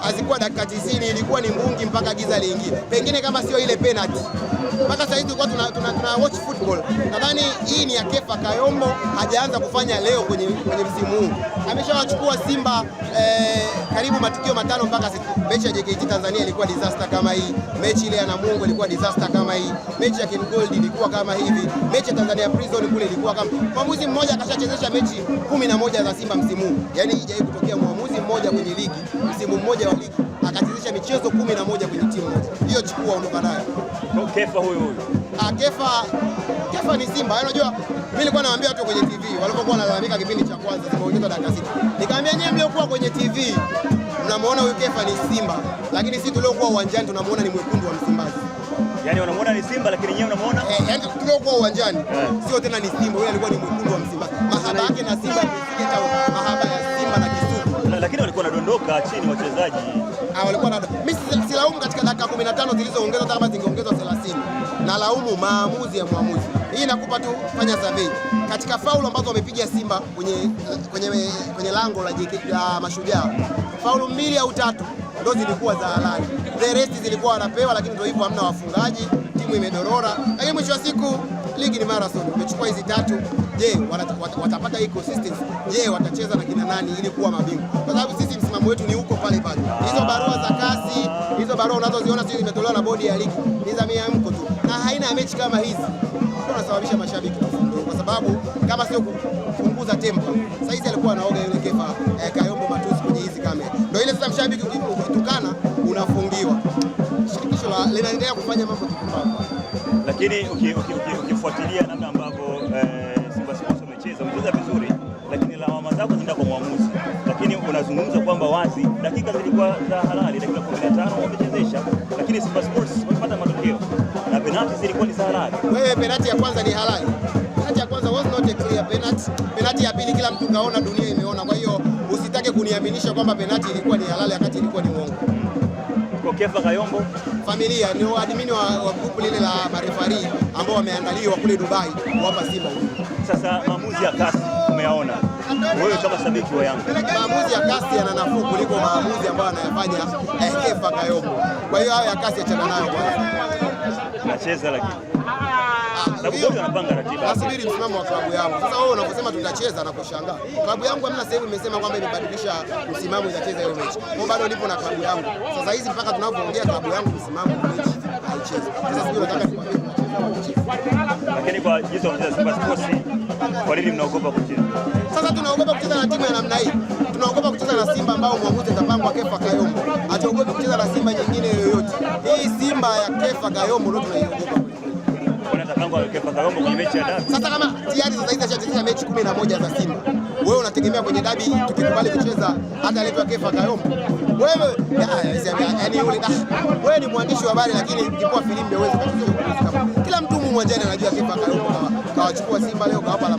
hazikuwa dakika 90, ilikuwa ni mbungi mpaka giza liingie. Pengine kama sio ile penalty. Mpaka sasa hivi tulikuwa tuna watch football. Nadhani hii ni ya Kefa Kayombo, hajaanza kufanya leo kwenye msimu huu. Ameshawachukua Simba karibu matukio 5 mpaka 6. Mechi ya JKT Tanzania ilikuwa disaster kama hii. Mechi ile ya Namungo ilikuwa disaster kama hii. Mechi ya Ken Gold ilikuwa kama hivi. Mechi ya Tanzania Prison kule ilikuwa kama. Mwamuzi mmoja akashachezesha mechi 11 za Simba msimu huu. Yaani haijawahi kutokea mwamuzi mmoja kwenye ligi, msimu mmoja wa ligi akachezesha michezo 11 kwenye timu moja. Hiyo chukua ondoka nayo. Kefa huyu. Kefa ni Simba. Unajua mimi nilikuwa nawaambia watu kwenye TV walipokuwa wanalalamika kipindi cha kwanza zimeongezwa dakika 6. Nikamwambia nyinyi mliokuwa kwenye TV mnamuona huyu Kefa ni Simba, lakini sisi tuliokuwa uwanjani tunamuona ni mwekundu wa Msimbazi. Yaani wanamuona ni Simba lakini nyewe unamuona? Yaani tuliokuwa uwanjani sio tena ni Simba, yule alikuwa ni mwekundu wa Msimbazi. Mahaba yake na Simba imesiketa mahaba ya Simba na Kisugu. Lakini walikuwa wanadondoka chini wachezaji. Walikuwa mimi silaumu katika dakika 15 zilizoongezwa kama zingeongezwa 30. Na laumu maamuzi ya mwamuzi. Hii nakupa tu fanya survey. Katika faulu ambazo wamepiga Simba kwenye lango la Mashujaa. Faulu 2 au 3 ndio zilikuwa za halali. The rest zilikuwa wanapewa, lakini ndio hivyo, hamna wafungaji, timu imedorora. Lakini mwisho wa siku ligi ni marathon. Umechukua hizi 3, je, watapata hii consistency? Je, watacheza na kina nani ili kuwa mabingwa? Kwa sababu sisi msimamo wetu ni huko pale pale. Hizo barua za kasi, hizo barua unazoziona sisi zimetolewa na bodi ya ligi, ni za miamko tu. Na haina ya mechi kama hizi. Ndio nasababisha mashabiki kwa sababu kama sio kupunguza tempo. Sasa hizi alikuwa anaoga yule Kefa Kayombo matusi kwenye hizi kamera. Ndio ile sasa mshabiki ukitukana unafungiwa. Shirikisho linaendelea kufanya mambo kipumbavu. Lakini ukifuatilia namna ambavyo Simba Sports wamecheza vizuri, lakini lawama zako zinaenda kwa mwamuzi. Lakini unazungumza kwamba wazi dakika zilikuwa za halali, dakika 15 wamechezesha, lakini Simba Sports wamepata matokeo na penalti zilikuwa ni za halali. Wewe penalti ya kwanza ni halali. Penalti ya kwanza was not a clear penalty. Penalti ya pili kila mtu kaona, dunia imeona. Kwa hiyo usitake kuniaminisha kwamba penalti ilikuwa ni halali wakati ilikuwa ni uongo. Kwa Kefa Kayombo familia ni admin wa grupu lile la marefari ambao wameandaliwa kule Dubai kuwapa Simba. Sasa maamuzi ya kasi umeyaona wewe kama shabiki wa Yanga? Maamuzi ya kasi yana nafuu kuliko maamuzi ambayo anayafanya Kefa Kayombo. Kwa hiyo hayo ya kasi achana nayo kwanza. Tunacheza lakini anapanga ratiba. Nasubiri msimamo wa klabu yangu. Sasa wewe unaposema tutacheza na kushangaa. Klabu yangu hamna sehemu imesema kwamba imebadilisha msimamo itacheza hiyo mechi. Kwa bado nipo na klabu yangu. Sasa hizi mpaka tunapoongea klabu yangu msimamo mechi haichezi. Sasa sijui nataka nikwambie lakini kwa jinsi wanacheza Simba Sports, kwa nini mnaogopa kucheza? Sasa tunaogopa kucheza na timu ya namna hii. Tunaogopa kucheza na Simba ambao mwamuzi atapangwa Kefa Kayombo. Hatuogopi kucheza na Simba nyingine yoyote. Hii Simba ya Kefa Kayombo ndio tunaiogopa. Kefa Kayombo kwenye mechi ya dabi. Sasa kama tayari sasa hizi ashacheza mechi 11 za Simba. Wewe unategemea kwenye dabi tukikubali kucheza hata aletwa Kefa Kayombo? Wewe yani wewe ni mwandishi wa habari, lakini ukipua filimbi huwezi kufika. Kila mtu uwanjani anajua Kefa Kayombo kawachukua Simba leo kawapa